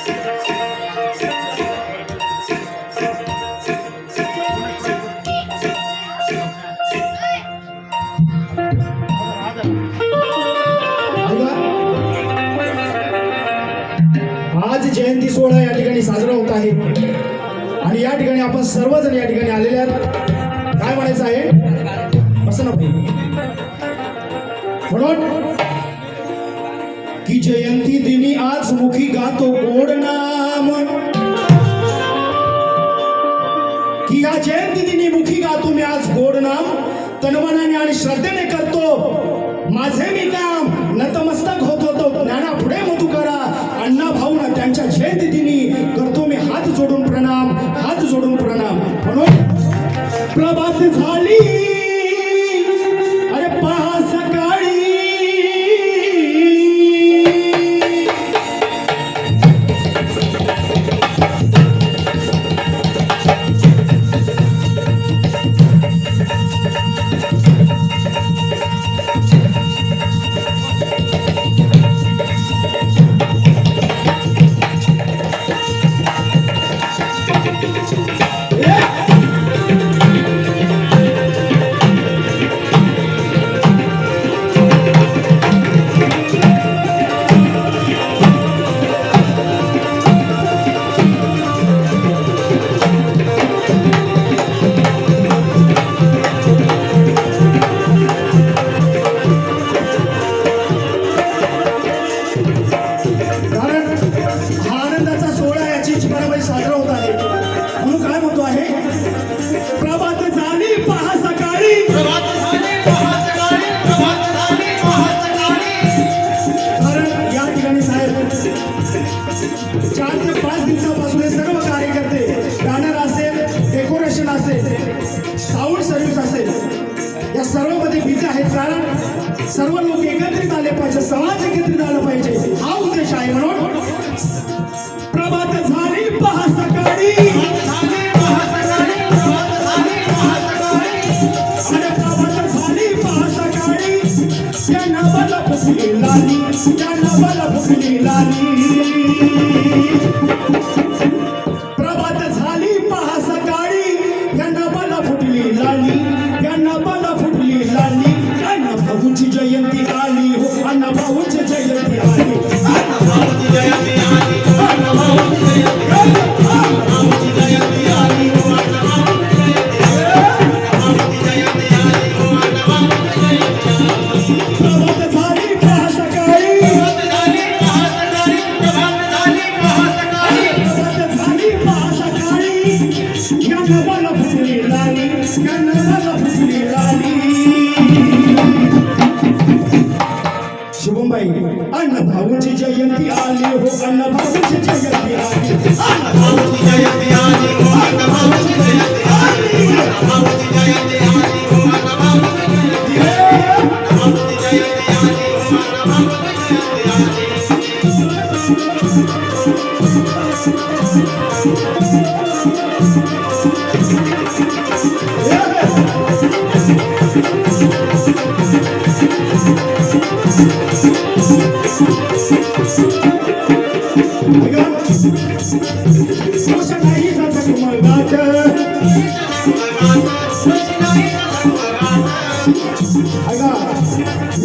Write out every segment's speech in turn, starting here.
आज जयंती सोहळा या ठिकाणी साजरा होत आहे आणि या ठिकाणी आपण सर्वजण या ठिकाणी आलेले आहात. काय म्हणायचं आहे असं नको म्हणून की जयंती दिनी आज मुखी गातो गोड नाम, की या जयंती दिनी मुखी गातो मी आज गोड नाम, तनमनाने आणि श्रद्धेने करतो माझे मी काम, नतमस्तक होतो तो ज्ञाना पुढे मधु करा, अण्णा भाऊना त्यांच्या जयंती दिनी करतो मी हात जोडून प्रणाम, हात जोडून प्रणाम. म्हणून प्रभात झाली अरे पहा सकाळी, साजरा होत आहे. म्हणून काय म्हणतो आहे प्रभात झाली पहा सकाळी, प्रभात झाली पहा सकाळी, प्रभात झाली पहा सकाळी. कारण या ठिकाणी साहेब 4 ते 5 दिवसापासून हे सर्व कार्यकर्ते, बॅनर असेल, डेकोरेशन असेल, साऊंड सर्व्हिस असेल, या सर्वमध्ये बिझी आहेत. कारण सर्व लोक एकत्रित आले पाहिजे, समाज एकत्रित आला पाहिजे, हा उद्देश आहे. म्हणून प्रभात झाली पहा सकाळी, झाली पहा सकाळी, प्रभात झाली पहा सकाळी, आणि प्रभात झाली पहा सकाळी, त्या नवला फुगली लाली, त्या नवला फुगली लाली. प्रभात झाली पहा सकाळी, त्या नवला फुगली लाली, त्या नवला फुगली लाली. अण्णा भाऊची जयंती आली हो, अण्णा भाऊची जयंती आली, अण्णा भाऊची जयंती आली, अण्णा भाऊची जयंती आली, अण्णा भाऊची जयंती आली हो, अण्णा भाऊची जयंती आली हो, अण्णा भाऊची जयंती आली. प्रभात झाली पहा सकाळी, प्रभात झाली पहा सकाळी, प्रभात झाली पहा सकाळी, प्रभात झाली पहा सकाळी, या नवला फुगली लाली, या नवला फुगली लाली. शुभमबाई अण्णा भाऊची जयंती आली हो, अण्णा भाऊची जयंती आली, अण्णा भाऊची जयंती आली हो, अण्णा भाऊची जयंती आली, अण्णा भाऊची जयंती आली हो, अण्णा भाऊची जयंती आली, अण्णा भाऊची जयंती आली हो, अण्णा भाऊची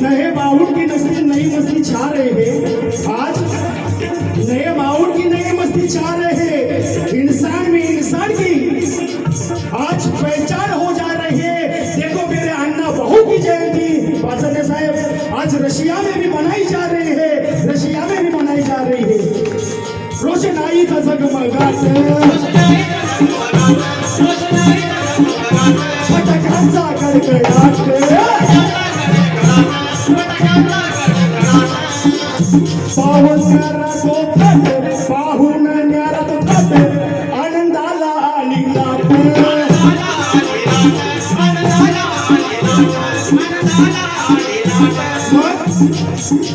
नए बाउल की नस्ती नई मस्ती छा रहे हैं, आज नए बाउल की नई मस्ती छा रहे हैं, इंसान में इंसान की आज पहचान हो जा रही है. देखो मेरे अन्ना बहू की जयंती वासने साहब आज रशिया में भी मनाई जा रही है, रशिया में भी मनाई जा रही है. रोशनाई का जगमगाट, फटाक्यांचा कडकडाट, पाहून न्यारा तो थाट, पाहून न्यारा तो थाट, आनंदाला आली लाट,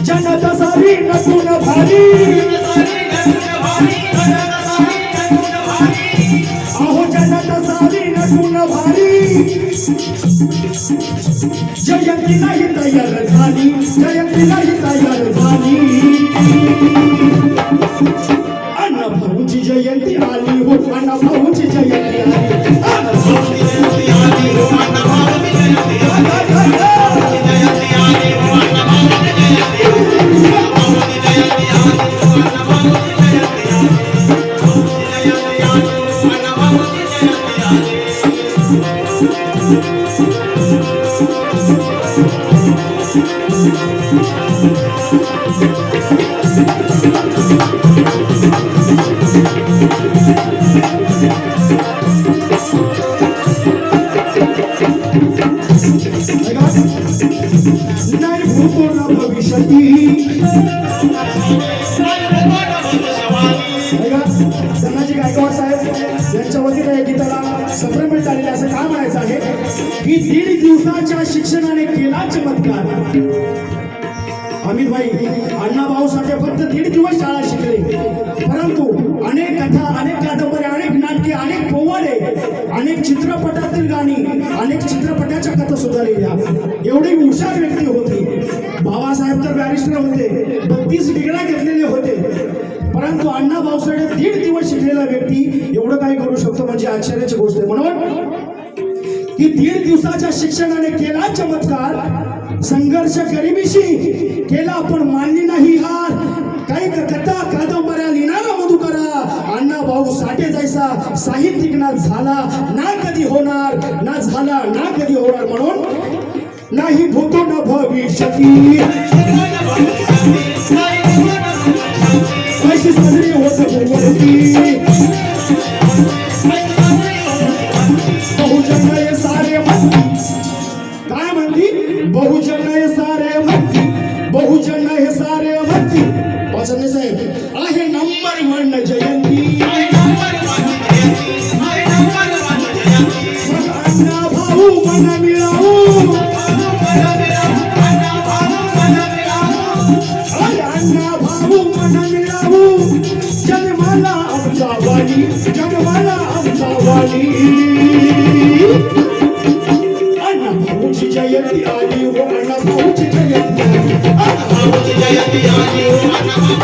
जनता सारी नटून भारी, अहो जनता सारी नटून भारी. जयंती नाही तयार झाली, जयंती नाही तयार झाली. जयंती आली हो अण्णा भाऊची जयंती आली नाही भूतो न भविष्यती धनाजी गायकवाड साहेब यांच्या वतीने या गीताला सप्लिमेंट आलेले असं काय म्हणायचं आहे की 1.5 दिवसाच्या शिक्षणाने केला चमत्कार अमित भाई अण्णा भाऊ साठे फक्त 1.5 दिवस शाळा शिकले परंतु अनेक कथा अनेक कादंबऱ्या अनेक नाटके अनेक पोवाडे अनेक चित्रपटातील गाणी अनेक चित्रपटाच्या कथा सुद्धा लिहिल्या एवढी हुशार व्यक्ती होती बाबासाहेब तर बॅरिस्टर होते 32 डिग्र्या घेतलेले होते परंतु अण्णा भाऊ साठे 1.5 दिवस शिकलेला व्यक्ती एवढं काही करू शकतो म्हणजे आश्चर्याची गोष्ट आहे म्हणून की 1.5 दिवसाच्या शिक्षणाने केला चमत्कार संघर्ष गरिबीशी केला पण मानली नाही हार काही कथा कादंबऱ्या लिहिणारा मधुकरा अण्णा भाऊ साठे जैसा साहित्यिक ना झाला ना कधी होणार ना झाला ना कधी होणार म्हणून नाही भूतो न भविष्यती अशी साजरी होत होती बहुजन हे सारे म्हणती काय म्हणती बहुजन हे सारे म्हणती बहुजन हे सारे म्हणती वाचन साहेब आहे नंबर 1 जयंती अण्णा भाऊ मन मिळावू अण्णा भाऊ मन मिळावू जन्माला आमचा वाली जन्माला आमचा वाली अण्णा भाऊची जयंती आली हो अण्णा भाऊची जयंती आली अण्णा भाऊची जयंती आली हो अण्णा भाऊची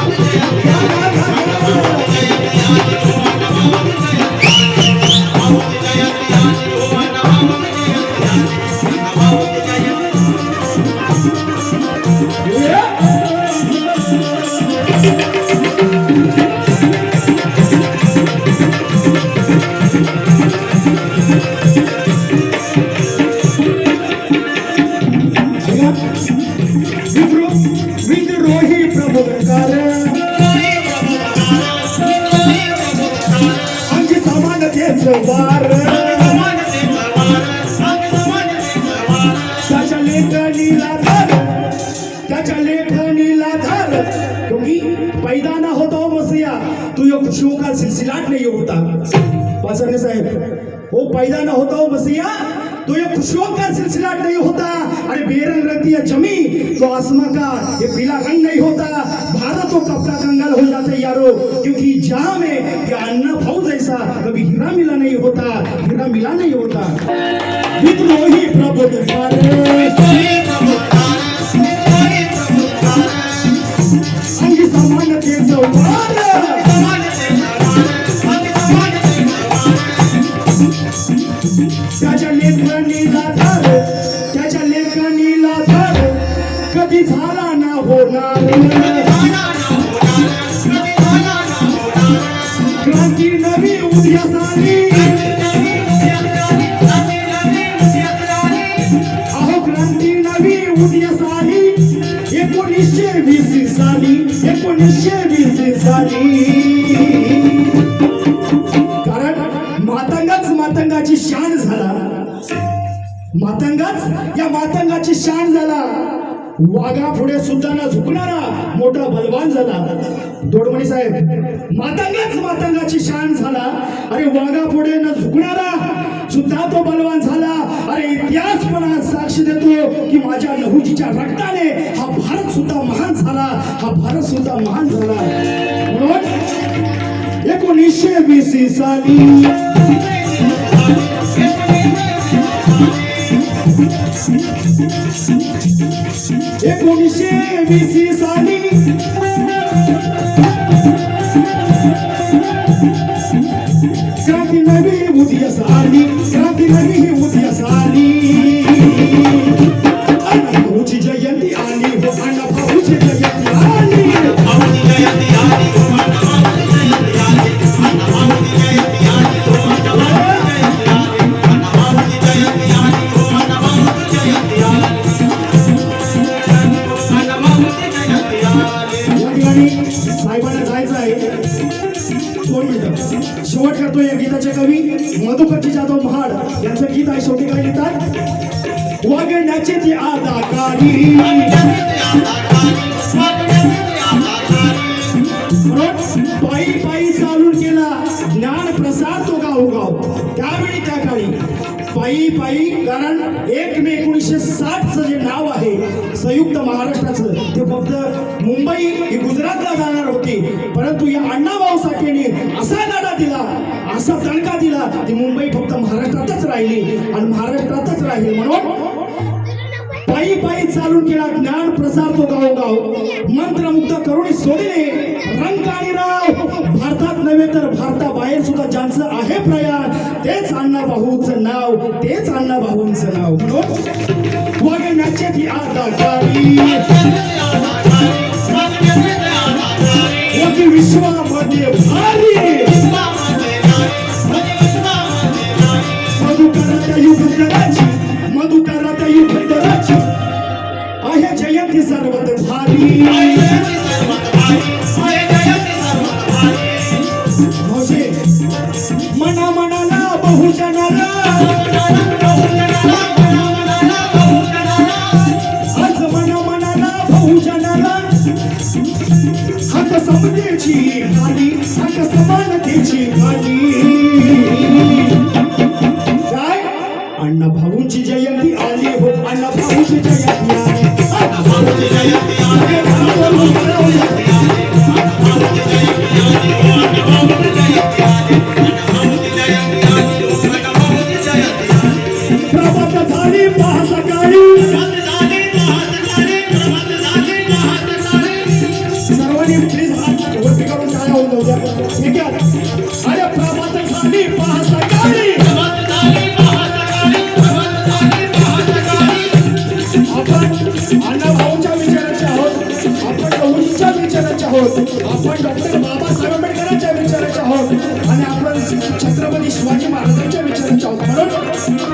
विद्रोही प्रबोधनकार अंगी समानतेचं वार त्याच्या लेखणीला धार त्याच्या लेखणीला धार क्योंकि पैदा ना होता मसीहा तो ये खुशियों का सिलसिलाट नहीं होता पासरने साहब वो पैदा ना होता मसीहा तो ये खुशियों का सिलसिला नहीं होता अरे बेरंग रहती है जमी तो आसमां का ये पीला रंग नहीं होता भारत तो कपड़ा कंगाल हो जाते यारो क्योंकि जहां में ये अन्ना भाऊ जैसा कभी हीरा मिला नहीं होता हीरा मिला नहीं होता विद्रोही प्रबोधनकार अंगी समानतेचं वार त्याच्या लेखणीला धार त्याच्या लेखणीला धार कधी झाला ना होणार क्रांती नवी उद्या झाली अहो क्रांती नवी उद्या झाली 1920 साली 1920 साली मातंगाची शान झाला मातंगाच या मातंगाची शान झाला वाघा पुढे सुद्धा न झुकणारा मोठा बलवान झाला दोडमणी साहेब मातंगाची शान झाला अरे वाघा पुढे न झुकणारा सुद्धा तो बलवान झाला अरे इतिहास पण साक्ष देतो की माझ्या लहुजीच्या रक्ताने हा भारत सुद्धा महान झाला हा भारत सुद्धा महान झाला म्हणून 1920 साली 1920 साली 2 मिनिटं शेवट करतो या गीताचे कवी मधुकरजी जाधव महाड यांचं गीत आहे. शेवटी काय लिहितात? वागण्याची ती अदाकारी पायी पायी चालून केला ज्ञान प्रसार तो गावोगाव. त्यावेळी त्या काळी पायी पायी, कारण 1 मे 1960चं जे नाव आहे संयुक्त महाराष्ट्राचं, ते फक्त मुंबई ही गुजरातला जाणार होती, परंतु या अण्णाभाऊ साठेने असा लढा दिला, असा दणका दिला, ती मुंबई फक्त महाराष्ट्रातच राहिली आणि महाराष्ट्रातच राहील. म्हणून पायी पायी चालून केला ज्ञान प्रसार तो गावोगाव. मंत्रमुग्ध करुणी सोडले रंग आणि राव. भारतात नव्हे तर भारताबाहेर सुद्धा ज्यांचं आहे प्रयाण, तेच अण्णाभाऊंचं नाव, तेच अण्णाभाऊंचं नाव. म्हणून वागण्याची ती अदाकारी होती विश्वामध्ये भारी. मधुकराच्या युगंधराची, मधुकराच्या युगंधराची आहे जयंती सर्वात भारी. मौजे मना मनाला बहुजनाला, आज मना मनाला बहुजनाला हक समतेची गाली, हक समानतेची गाली. काय अण्णा भाऊंची जयंती आली हो, अण्णा भाऊंची जयंती आली, अण्णा भाऊंची जयंती आली, प्रभात झाली पहा सकाळी. सर्वांनी प्लीज हात वरती करून काय होऊन जाऊ द्या. ठीक आहे. अरे प्रभात झाली पहा सकाळी. आपण अण्णाभाऊंच्या विचाराचे आहोत, आपण गौरींच्या विचाराचे आहोत, आपण डॉक्टर बाबासाहेब आंबेडकरांच्या विचाराचे आहोत आणि आपण छत्रपती शिवाजी महाराजांच्या विचाराचे आहोत. म्हणून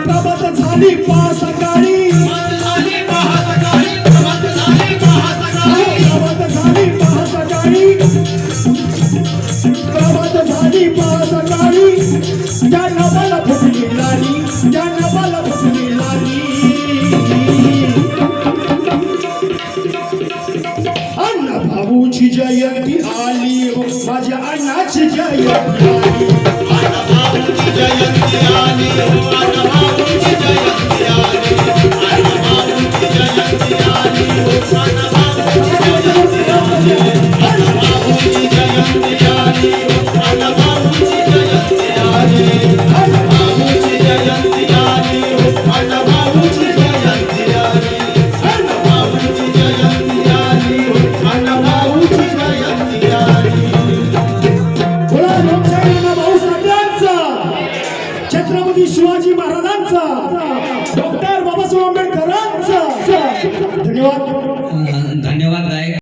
प्रभात झाली पहा सकाळी. प्रभात झाली पहा सकाळी. प्रभात झाली पहा सकाळी. त्या नवाला फुटली लाली, त्या नवाला फुटली लाली. अण्णा भाऊची जयंती आली हो, माझ्या अण्णाची जयंती आली. अण्णा भाऊची जयंती आली हो, अण्णा भाऊची जयंती आली, अण्णा भाऊची जयंती आली हो.